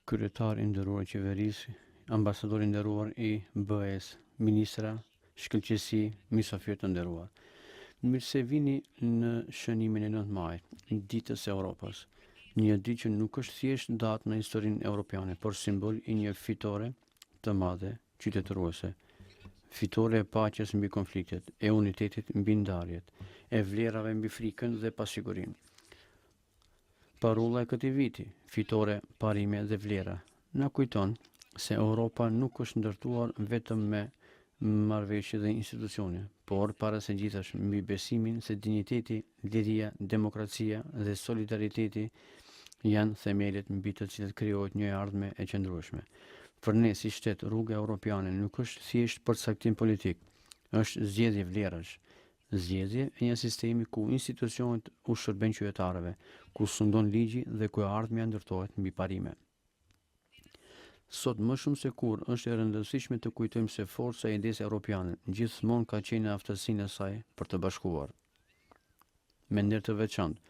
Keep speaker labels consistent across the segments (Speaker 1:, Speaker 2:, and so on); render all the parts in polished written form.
Speaker 1: Kryetar i nderuar i qeverisë, ambasador i nderuar i BE-s, ministra, shkëlqësi, mysafir të nderuar. Mirë se vini në shënimin e 9 majit, ditës së Europës. Një ditë që nuk është thjesht datë në historinë europiane, por simbol i një fitore të madhe qytetëruese. Fitore e paqes mbi konfliktet, e unitetit mbi ndarjet, e vlerave mbi frikën dhe pasigurinë. Parolla e këtij viti, fitore, parime dhe vlera, na kujton se Europa nuk është ndërtuar vetëm me marrëveshje dhe institucione, por para se gjithash mbi besimin se dinjiteti, liria, demokracia dhe solidariteti janë themelet mbi të cilat krijohet një ardhme e qëndrueshme. Për ne si shtet, rruga europiane nuk është thjesht përcaktim politik, është zgjedhje vlerash, zgjedhje e një sistemi ku institucionet u shërben qytetarëve, ku sundon ligji dhe ku ardhmja ndërtohet mbi parime. Sot më shumë se kur është e rëndësishme të kujtojmë se forca e idesë europiane gjithmonë ka qenë në aftësinë e saj për të bashkuar. Me nder të veçantë,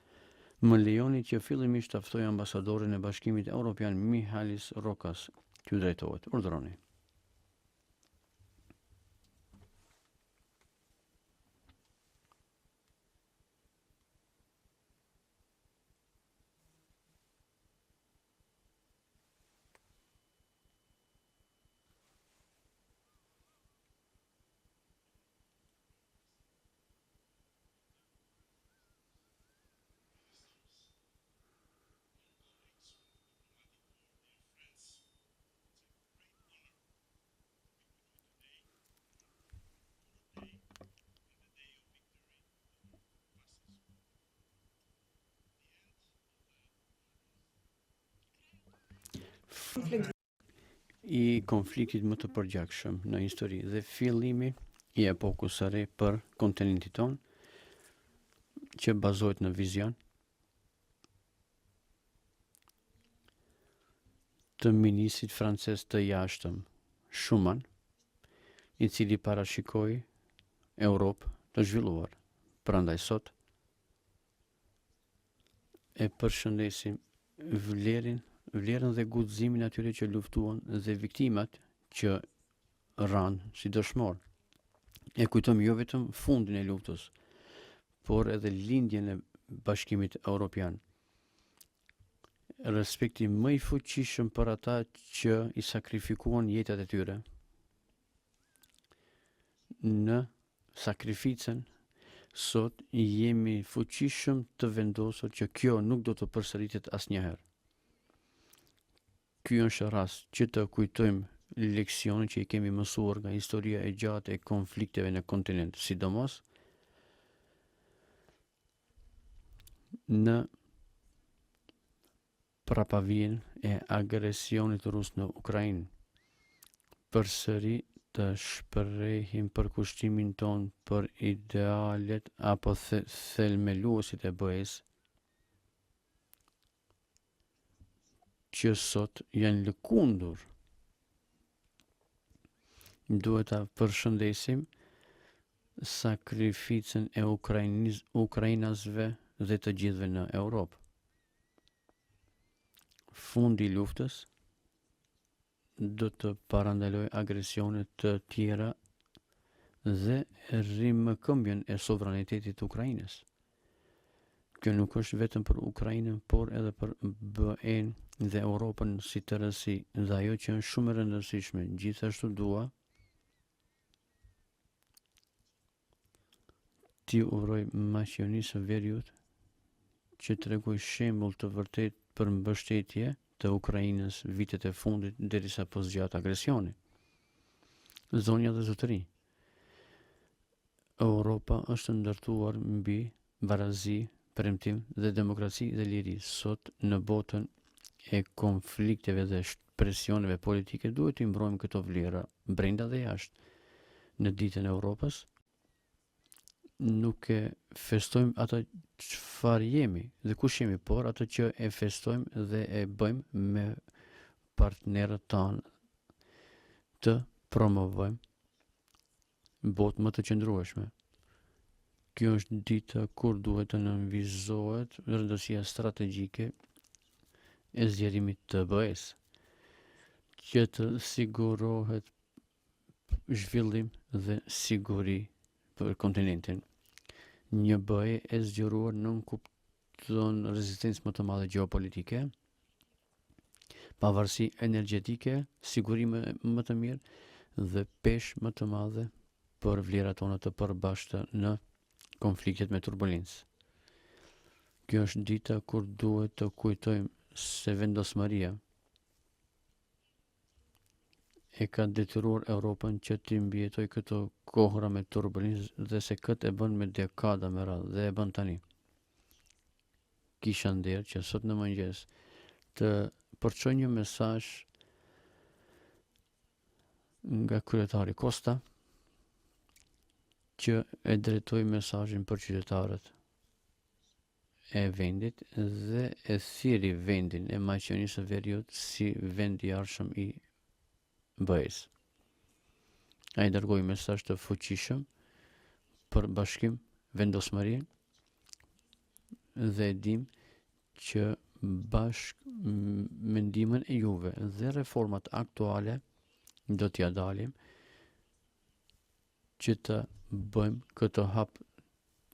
Speaker 1: më lejoni që fillimisht të ftoj ambasadorin e Bashkimit Evropian Mihalis Rokas, t'ju drejtohet. Urdhëroni. I konfliktit më të përgjakshëm në histori dhe fillimi i epokës së re për kontinentin ton, që bazohet në vizion të ministrit francez të jashtëm Schuman, i cili parashikoi Europë të zhvilluar. Prandaj sot e përshëndesim vlerën dhe guximin atyre që luftuan dhe viktimat që ranë si dëshmor. E kujtojmë jo vetëm fundin e luftës, por edhe lindjen e Bashkimit Evropian. Respekti më i fuqishëm për ata që i sakrifikuan jetat e tyre. Në sakrificën sot jemi fuqishëm të vendosur që kjo nuk do të përsëritet asnjëherë. Ky është rast që të kujtojmë leksionin që i kemi mësuar nga historia e gjatë e konflikteve në kontinent, sidomos në prapavjen e agresionit rus në Ukrainë. Përsëri të shprehim përkushtimin ton për idealet apo thelmeluesit e BE-s që sot janë lëkundur. Duhet ta përshëndesim sakrificën e ukrainasve dhe të gjithëve në Europë. Fundi i luftës do të parandaloj agresione të tjera dhe rimëkëmbjen e sovranitetit të Ukrainës. Kjo nuk është vetëm për Ukrainën, por edhe për BE-n dhe Europën si tërësi, dhe ajo që është shumë e rëndësishme. Gjithashtu dua t'i uroj Maqedonisë së Veriut që tregoj shembull të vërtet për mbështetje të Ukrainës vitet e fundit derisa po zgjat agresioni. Zonja dhe zotëri, Europa është ndërtuar mbi barazi, premtim dhe demokraci dhe liri. Sot në botën e konflikteve dhe presioneve politike duhet të mbrojmë këto vlera brenda dhe jashtë. Në ditën e Europës nuk e festojmë atë çfarë jemi dhe kush jemi, por atë që e festojmë dhe e bëjmë me partnerët tanë të promovojmë botë më të qëndrueshme. Kjo është dita kur duhet të nënvizohet rëndësia strategjike e zgjerimit të BE-s. që të sigurohet zhvillim dhe siguri për kontinentin. Një BE e zgjeruar nuk kupton rezistencë më të madhe gjeopolitike, pavarësi energjetike, siguri më të mirë dhe peshë më të madhe për vlerat tona të përbashkëta në konfliktet me turbulencë. Kjo është dita kur duhet të kujtojmë se vendosmëria e ka detyruar Europën që të mbijetoj këto kohra me turbulencë dhe se këtë e bën me dekada me radhë dhe e bën tani. Kisha nder që sot në mëngjes të përçoj një mesazh nga kryetari Costa që e drejtoi mesazhin për qytetarët e vendit dhe e thiri vendin e Maqedonisë së Veriut si vend i arshëm i BE-s. Ai dërgoi mesazh të fuqishëm për bashkim, vendosmëri dhe dim që bashkë me ndihmën e juve dhe reformat aktuale do t'ja dalim që të bëjmë këtë hap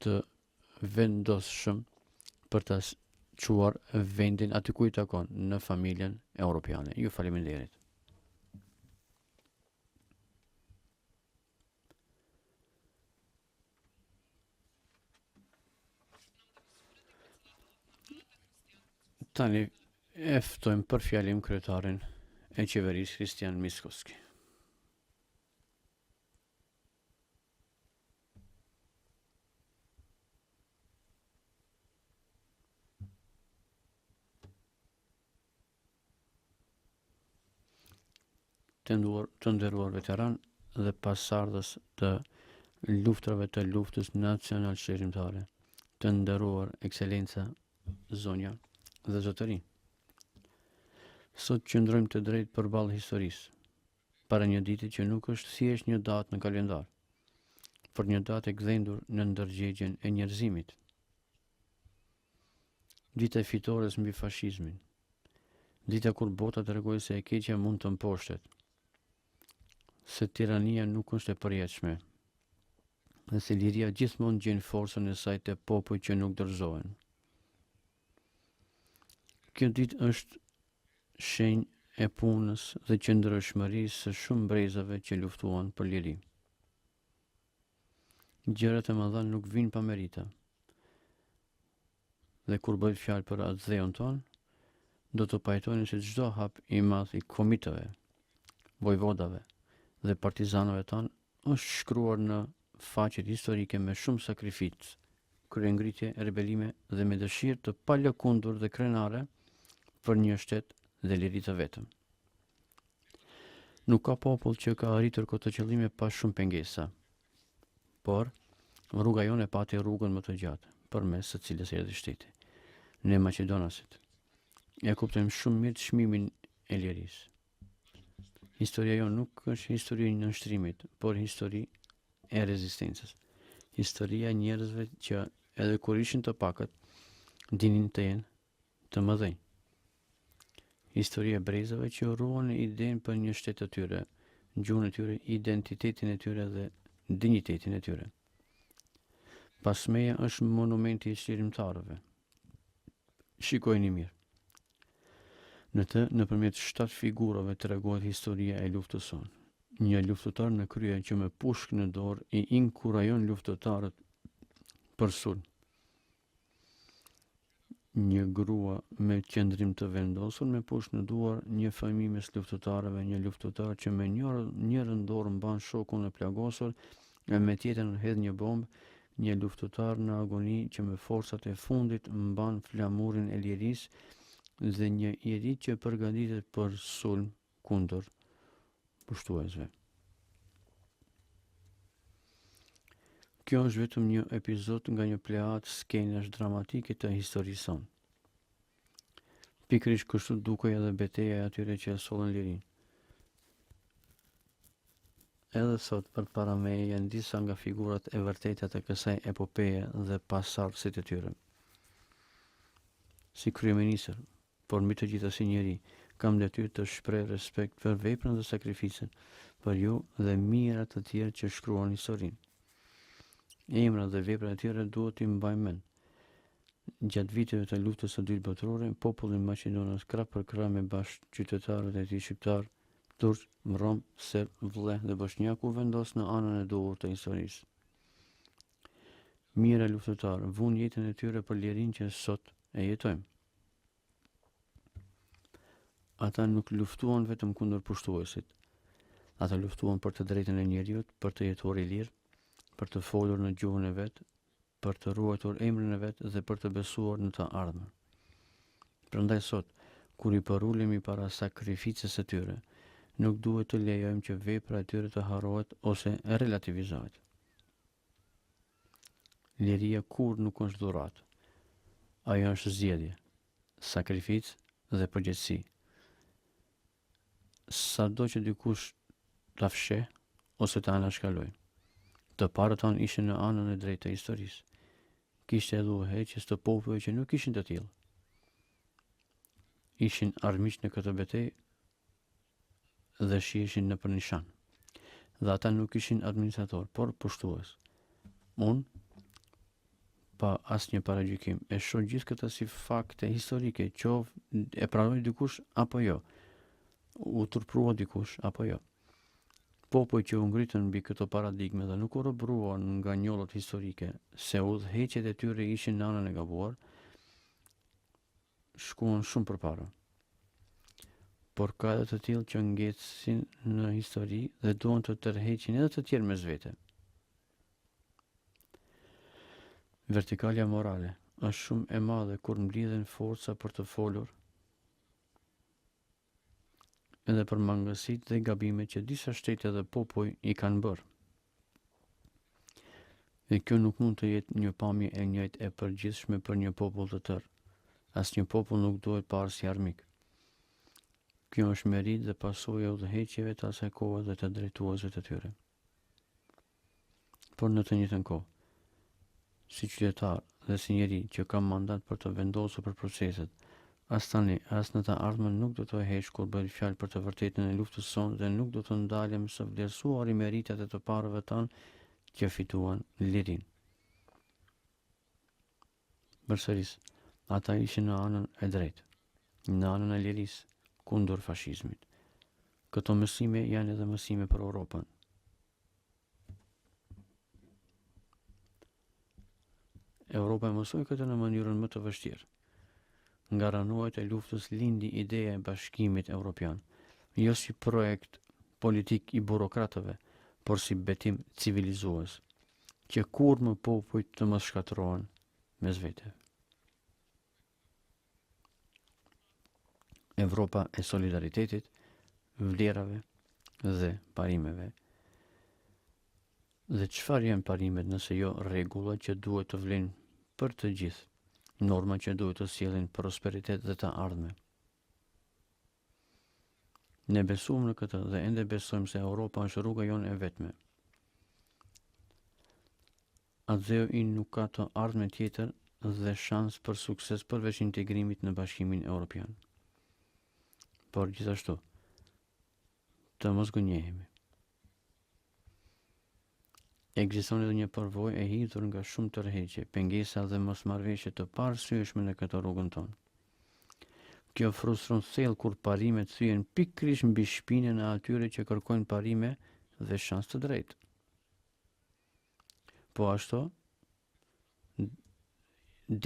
Speaker 1: të vendosshëm për të quar vendin aty ku i takon në familjen europiane. Ju faleminderit. Tani e ftojmë për fjalim kryetarin e qeverisë Kristian Mickoski. Të nderuar veteran dhe pasardhës të luftrave të luftës nacional shërimtare, të nderuar ekscelenca, zonja dhe zotëri. Sot qëndrojmë të drejt përballë historisë, para një dite që nuk është thjesht një datë në kalendar, por një datë e gdhendur në ndërgjegjen e njerëzimit. Dita e fitores mbi fashizmin, dita kur bota tregoi se e keqja mund të mposhtet, se tirania nuk është e përjetshme, dhe se liria gjithmonë gjen forcën e saj te popujt që nuk dorëzohen. Kjo ditë është shenjë e punës dhe qëndrueshmërisë së shumë brezave që luftuan për liri. Gjërat e mëdha nuk vijnë pa merita. Dhe kur bëhet fjalë për atë dheun ton, do të pajtojnë se çdo hap i madh i komiteve, vojvodave dhe partizanëve ton është shkruar në faqet historike me shumë sakrificë, kryengritje, rebelime dhe me dëshirë të palëkundur dhe krenare për një shtet dhe liri të vetëm. Nuk ka popull që ka arritur këtë qëllime pa shumë pengesa, por rruga jonë e pati rrugën më të gjatë, përmes së cilës erdhi shteti. Ne Maqedonasit e kuptojmë shumë mirë çmimin e lirisë. Historia jonë nuk është histori e nënshtrimit, por histori e rezistencës. Historia e njerëzve që edhe kur ishin të pakët, dinin të jenë të mëdhenj. Historia e brezave që ruan idenë për një shtet të tyre, gjuhën e tyre, identitetin e tyre dhe dinjitetin e tyre. Pasmeja është monumenti i shërimtarëve. Shikojini mirë. Në të, nëpërmjet 7 figurave tregohet historia e luftës sonë. Një luftëtar në krye që me pushk në dorë i inkurajon luftëtarët për sulm. Një grua me qëndrim të vendosur me pushk në duar, një fëmijë mes luftëtarëve, një luftëtar që me njërën dorë mban shokun e plagosur e me tjetrën hedh një bombë, një luftëtar në agoni që me forcat e fundit mban flamurin e lirisë dhe një njeri që përgatitet për sulm kundër pushtuesve. Kjo është vetëm një epizod nga një pleadë skenash dramatike të historisë sonë. Pikërisht kështu dukej edhe betejë e atyre që e sollën lirinë. Edhe sot përpara meje janë disa nga figurat e vërteta të kësaj epopeje dhe pasardhësit e tyre. Si kryeministër, por mbi të gjitha si njeri, Kam detyrë të shpreh respekt për veprën dhe sakrificën për ju dhe mirat të tjerë që shkruan historinë. Emrat dhe veprat e tyre duhet t'i mbajmë mend. Gjatë viteve të luftës së dytë botërore, populli i Maqedonisë krah për krah me bashkëqytetarët e tij shqiptar, turq, rom, serb, vëllë dhe bosnjak u vendos në anën e duhur të historisë. Mijëra luftëtarë vunë jetën e tyre për lirinë që sot e jetojmë. Ata nuk luftuan vetëm kundër pushtuesit. Ata luftuan për të drejtën e njeriut, për të jetuar i lirë, për të folur në gjuhën e vet, për të ruajtur emrin e vet dhe për të besuar në të ardhmen. Prandaj sot, kur i përulemi para sakrificës së tyre, nuk duhet të lejojmë që vepra e tyre të harrohet ose relativizohet. Liria kur nuk është dhuratë. Ajo është zgjedhje, sakrificë dhe përgjegjësi. Sado që dikush ta fsheh ose ta anashkaloj. Të parët tanë ishin në anën e drejtë të historisë. Kishte edhe udhëheqjes të popujve që nuk ishin të tillë. Ishin armiq në këtë betejë dhe shiheshin në përnishan. Dhe ata nuk ishin administrator, por pushtues. Unë, pa asnjë paragjykim, e shoh gjithë këtë si fakte historike, qoftë e pranoi dikush apo jo. U turprua dikush apo jo. Popull që u ngritën mbi këto paradigme dhe nuk u robëruan nga njollët historike, se udhëheqjet e tyre ishin në anën e gabuar, shkuan shumë përpara. Por ka edhe të tillë që ngecsin në histori dhe duan të tërheqin edhe të tjerë mes vete. Vertikalja morale është shumë e madhe kur mblidhen forca për të folur edhe për mangësitë dhe gabimet që disa shtete dhe popull i kanë bërë. Dhe kjo nuk mund të jetë një pamje e njëjtë e përgjithshme për një popull të tërë. Asnjë popull nuk duhet parë si armik. Kjo është merit dhe pasojë e udhëheqjeve të asaj kohe dhe të drejtuesve të tyre. Por në të njëjtën kohë, si qytetar dhe si njeri që ka mandat për të vendosur për proceset, as tani, as në të ardhmen nuk do të heq kur bëhet fjalë për të vërtetën e luftës sonë dhe nuk do të ndalem së vlerësuari meritat e të parëve tanë që fituan lirinë. Përsëris, ata ishin në anën e drejtë, në anën e lirisë, kundër fashizmit. Këto mësime janë edhe mësime për Europën. Europa e mësoi këtë në mënyrën më të vështirë. Nga ranuajt e luftës lindi ideja e bashkimit evropian, jo si projekt politik i burokratëve, por si betim civilizues, që kur më popujt të mos shkatërrohen mes veteve. Evropa e solidaritetit, vlerave dhe parimeve. Dhe çfarë janë parimet nëse jo rregullat që duhet të vlen për të gjithë, norma që duhet të sjellin prosperitet dhe të ardhme. Ne besuam në këtë dhe ende besojmë se Europa është rruga jonë e vetme. Atë i nuk ka të ardhme tjetër dhe shans për sukses përveç integrimit në Bashkimin Evropian. Por gjithashtu, të mos gënjehemi. Ekziston edhe një përvojë e hidhur nga shumë tërheqje, pengesa dhe mosmarrëveshje të paarsyeshme në këtë rrugën tonë. Kjo frustron thellë kur parimet thyen pikërisht mbi shpinën e atyre që kërkojnë parime dhe shans të drejtë. Po ashtu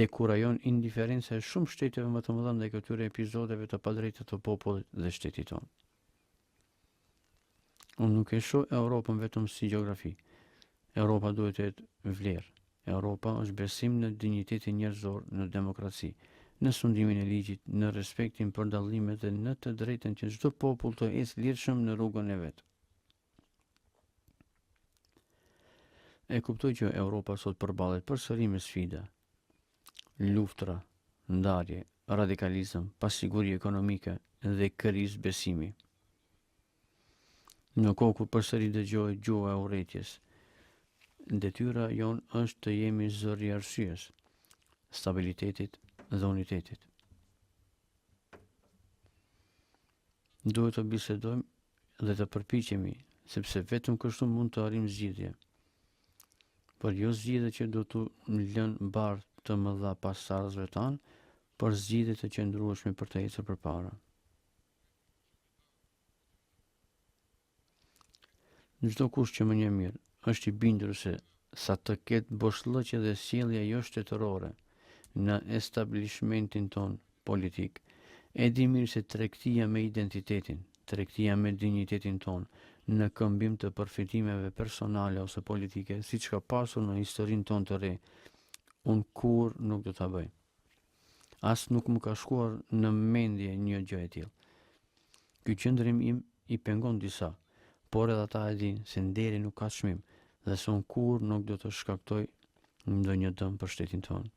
Speaker 1: dekurajon indiferenca e shumë shteteve më të mëdha ndaj këtyre episodeve të padrejtë të popullit dhe shtetit tonë. Unë nuk e shoh Europën vetëm si gjeografi. Europa duhet të jetë vlerë. Europa është besim në dinjitetin njerëzor, në demokraci, në sundimin e ligjit, në respektin për dallimet dhe në të drejtën që çdo popull të ecë lirshëm në rrugën e vet. E kuptoj që Europa sot përballet përsëri me sfida, luftra, ndarje, radikalizëm, pasiguri ekonomike dhe krizë besimi. Në kohë kur përsëri dëgjohet gjuha e urrëties, detyra jonë është të jemi zëri i arsyes, stabilitetit dhe unitetit. Duhet të bisedojmë dhe të përpiqemi, sepse vetëm kështu mund të arrijmë zgjidhje. Por jo zgjidhje që do të lënë barë të mëdha pasardhësve tanë, por zgjidhje të qëndrueshme për të ecur përpara. Çdo kush që më njeh mirë është i bindur se sa të ketë boshllëqe dhe sjellje jo shtetërore në establishmentin ton politik, e di mirë se tregtia me identitetin, tregtia me dinjitetin ton, në këmbim të përfitimeve personale ose politike, siç ka pasur në historinë ton të re, unë kur nuk do ta bëj. As nuk më ka shkuar në mendje një gjë e tillë. Ky qëndrim im i pengon disa, por edhe ata e dinë se nderi nuk ka çmim dhe se unë kur nuk do të shkaktoj ndonjë dëm për shtetin tonë.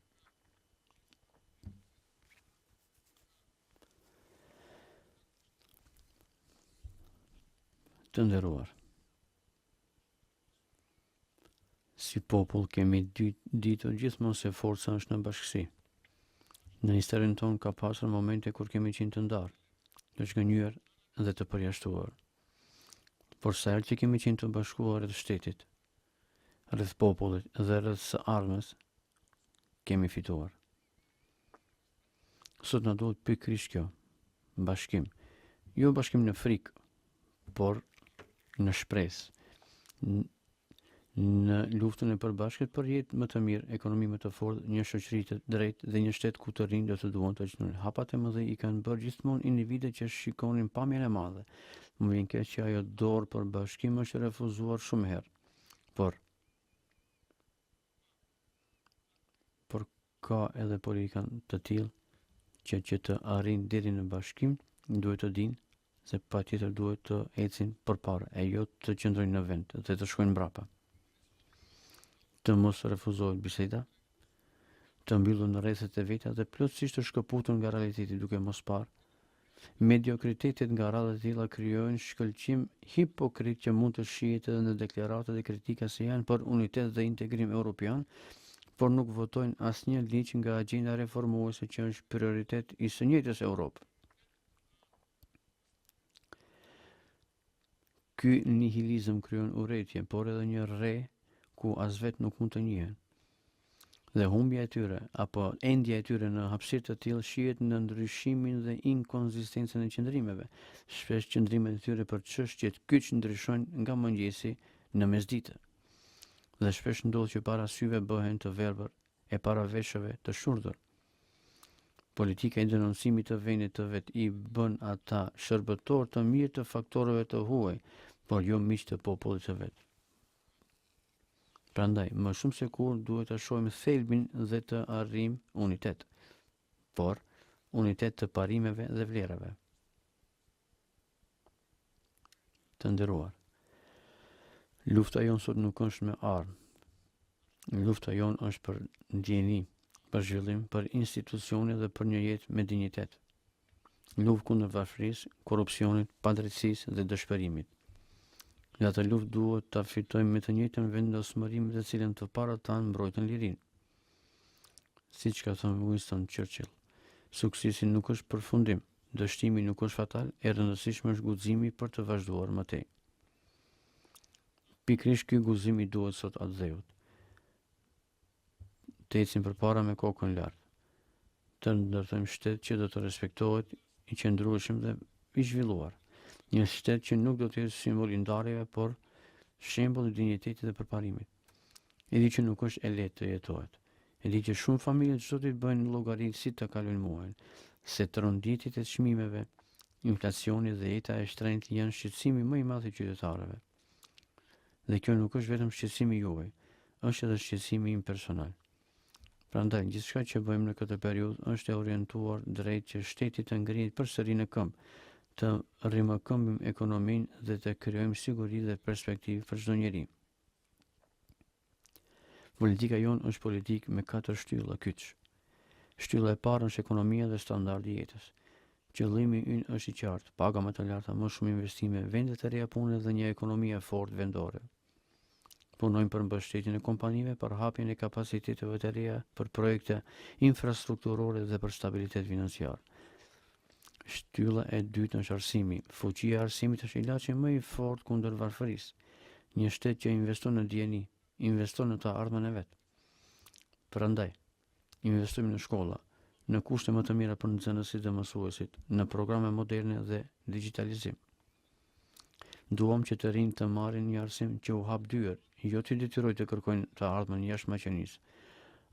Speaker 1: Të nderuar, si popull kemi ditur gjithmonë se forca është në bashkësi. Në historinë tonë ka pasur momente kur kemi qenë të ndarë, të zgënjur dhe të përjashtuar. Por sa herë që kemi qenë të bashkuar rreth shtetit, rreth popullit dhe rreth së ardhmës, kemi fituar. Sot na duhet pikërisht kjo, bashkim. Jo bashkim në frikë, por në shpresë, në luftën e përbashkët për jetë më të mirë, ekonomi më të fortë, një shoqëri të drejtë dhe një shtet ku të rinj do të duan të gjejnë. Hapat e mëdha i kanë bërë gjithmonë individe që shikonin pamjen e madhe. Më vjen keq që ajo dorë për bashkim është refuzuar shumë herë. Por ka edhe politika të tillë që të arrin deri në bashkim, duhet të dinë se patjetër duhet të ecin përpara, e jo të qëndrojnë në vend dhe të shkojnë mbrapa. Të mos refuzohet biseda, të mbyllur në rrethet e veta dhe plotësisht të shkëputur nga realiteti duke mos parë. Mediokritetet nga radhë të tilla krijojnë shkëlqim hipokrit që mund të shihet edhe në deklaratat e kritika se janë për unitet dhe integrim evropian, por nuk votojnë asnjë ligj nga agjenda reformuese që është prioritet i së njëjtës Europë. Ky nihilizëm krijon urrëtie, por edhe një rre ku as vetë nuk mund të njihen. Dhe humbja e tyre, apo endja e tyre në hapësirë të tillë shihet në ndryshimin dhe inkonzistencën e qëndrimeve. Shpesh qëndrimet e tyre për çështjet kyç ndryshojnë nga mëngjesi në mesditë. Dhe shpesh ndodh që para syve bëhen të verbër e para veshëve të shurdhur. Politika e denoncimit të vendit të vet i bën ata shërbëtor të mirë të faktorëve të huaj, por jo miq të popullit të vet. Prandaj, më shumë se kur duhet të shohim thelbin dhe të arrijmë unitet, por unitet të parimeve dhe vlerave. Të nderuar, lufta jonë sot nuk është me armë. Lufta jonë është për ndjeni, për zhvillim, për institucione dhe për një jetë me dinjitet. Luftë kundër varfërisë, korrupsionit, padrejtësisë dhe dëshpërimit. Dhe atë luftë duhet ta fitojmë me të njëjtën vendosmëri me të cilën të parët tanë mbrojtën lirinë. Siç ka thënë Winston Churchill, suksesi nuk është përfundim, dështimi nuk është fatal, e rëndësishme është guximi për të vazhduar më tej. Pikërisht ky guxim i duhet sot atë dheut. Të ecim përpara me kokën lart. Të ndërtojmë shtet që do të respektohet, i qëndrueshëm dhe i zhvilluar. Një shtet që nuk do të jetë simbol i ndarjeve, por shembull i dinjitetit dhe përparimit. E di që nuk është e lehtë të jetohet. E di që shumë familje çdo ditë bëjnë llogaritë si të kalojnë muajin, se tërënditjet e çmimeve, inflacioni dhe jeta e shtrenjtë janë shqetësimi më i madh i qytetarëve. Dhe kjo nuk është vetëm shqetësimi juaj, është edhe shqetësimi im personal. Prandaj, gjithçka që bëjmë në këtë periudhë është e orientuar drejt që shteti të ngrihet përsëri në këmbë, të rimëkëmbim ekonominë dhe të krijojmë siguri dhe perspektivë për çdo njeri. Politika jonë është politikë me 4 shtylla kyç. Shtylla e parë është ekonomia dhe standardi i jetës. Qëllimi ynë është i qartë, paga më të larta, më shumë investime, vende të reja pune dhe një ekonomi e fortë vendore. Punojmë për mbështetjen e kompanive, për hapjen e kapaciteteve të reja, për projekte infrastrukturore dhe për stabilitet financiar. Shtylla e dytë është arsimi. Fuqia e arsimit është ilaçi më i fortë kundër varfërisë. Një shtet që investon në dieni, investon në të ardhmen e vet. Prandaj, investojmë në shkolla, në kushte më të mira për nxënësit dhe mësuesit, në programe moderne dhe digitalizim. Duam që të rinjt të marrin një arsim që u hap dyer, jo të detyrojë të kërkojnë të ardhmen jashtë Maqedonisë.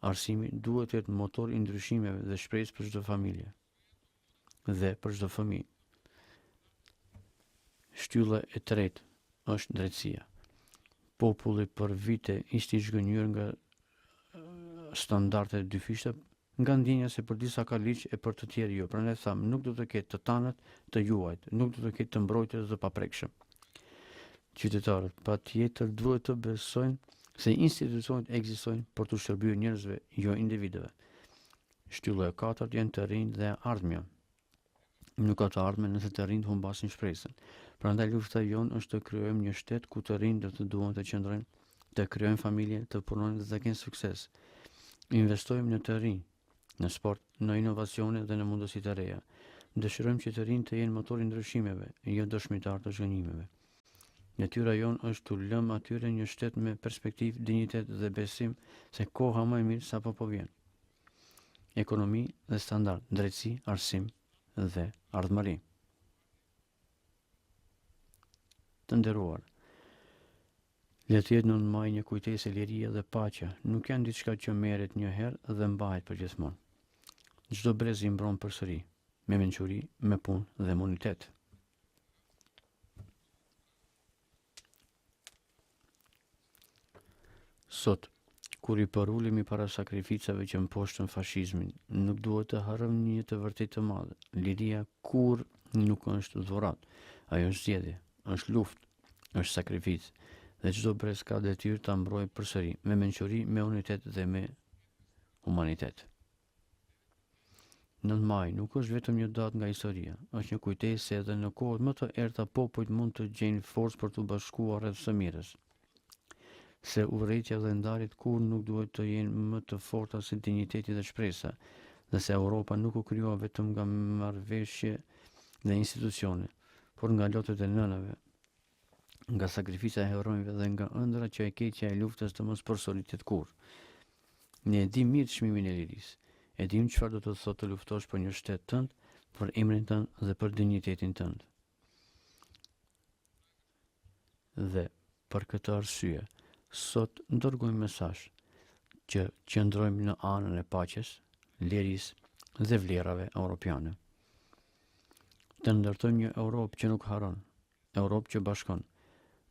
Speaker 1: Arsimi duhet të jetë motor i ndryshimeve dhe shpresë për çdo familje dhe për çdo fëmijë. Shtylla e tretë është drejtësia. Populli për vite ishte i zhgënjur nga standardet e dyfishta, nga ndjenja se për disa ka ligj e për të tjerë jo. Prandaj tham, nuk do të ketë të tanët të juajt, nuk do të ketë të mbrojtës dhe paprekshëm. Qytetarët patjetër duhet të besojnë se institucionet ekzistojnë për të shërbyer njerëzve, jo individëve. Shtylla e katërt janë të rinjt dhe ardhmja. Nuk ka të ardhme nëse të rinjt humbasin shpresën. Prandaj lufta jonë është të krijojmë një shtet ku të rinjt të duan të qëndrojnë, të krijojnë familje, të punojnë dhe të kenë sukses. Investojmë në të rinj, në sport, në inovacione dhe në mundësi të reja. Dëshirojmë që të rinjt të jenë motori i ndryshimeve, jo dëshmitar të zhgënjimeve. Natyra jonë është të lëmë atyre një shtet me perspektivë, dinjitet dhe besim se koha më e mirë sapo po vjen. Ekonomi dhe standard, drejtësi, arsim dhe ardhmëri. Të nderuar, le të jetë 9 maj një kujtesë e liria dhe paqja, nuk janë diçka që merret një herë dhe mbahet përgjithmonë. Çdo brez i mbron përsëri, me mençuri, me punë dhe imunitet. Sot, kur i përulemi para sakrificave që mposhtën fashizmin, nuk duhet të harrojmë një të vërtetë të madhe. Liria kur nuk është dhuratë, ajo është zgjedhje, është luftë, është sakrificë, dhe çdo brez ka detyrë ta mbrojë përsëri, me mençuri, me unitet dhe me humanitet. 9 maj nuk është vetëm një datë nga historia, është një kujtesë se edhe në kohët më të errta popujt mund të gjejnë forcë për të bashkuar rreth së mirës. Se urrëtia dhe ndarjet kur nuk duhet të jenë më të forta se dinjiteti dhe shpresa, dhe se Europa nuk u krijua vetëm nga marrëveshje dhe institucione, por nga lotët e nënave, nga sakrifica e heronjve dhe nga ëndra që e keqja e luftës të mos përsëritet kurrë. Ne e dim mirë çmimin e lirisë, e dim çfarë do të thotë të luftosh për një shtet tënd, për emrin tënd dhe për dinjitetin tënd. Dhe për këtë arsye, sot dërgojmë mesazh që qëndrojmë në anën e paqes, lirisë dhe vlerave europiane. Të ndërtojmë një Europë që nuk harron, Europë që bashkon,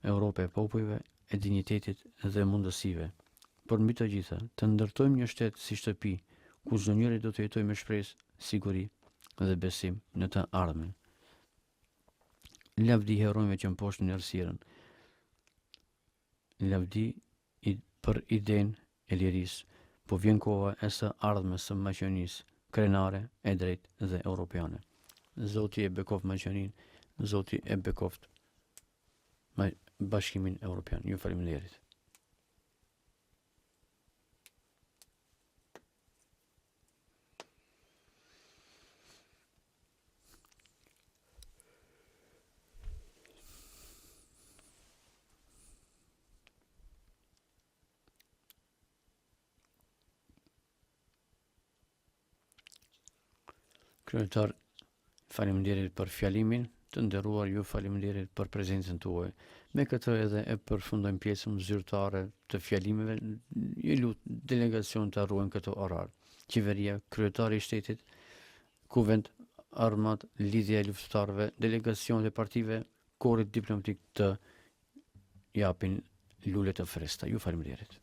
Speaker 1: Europë e popujve, e dinjitetit dhe mundësive. Por mbi të gjitha, të ndërtojmë një shtet si shtëpi, ku çdo njeri do të jetojë me shpresë, siguri dhe besim në të ardhmen. Lavdi heronjve që mposhtin errësirën. Lavdi për idenë e lirisë, po vjen koha e së ardhmes së Maqedonisë, krenare, e drejtë dhe europiane. Zoti e bekoft Maqedoninë, Zoti e bekoft Bashkimin Evropian. Ju faleminderit. Kryetar, faleminderit për fjalimin, të nderuar ju faleminderit për prezencën tuaj. Me këtë edhe e përfundojmë pjesën zyrtare të fjalimeve, ju lut delegacion të ruajnë këtë orar. Qeveria, kryetari i shtetit, kuvend armat, lidhja e luftëtarëve, delegacionet e partive, korrit diplomatik të japin lule të freskëta. Ju faleminderit.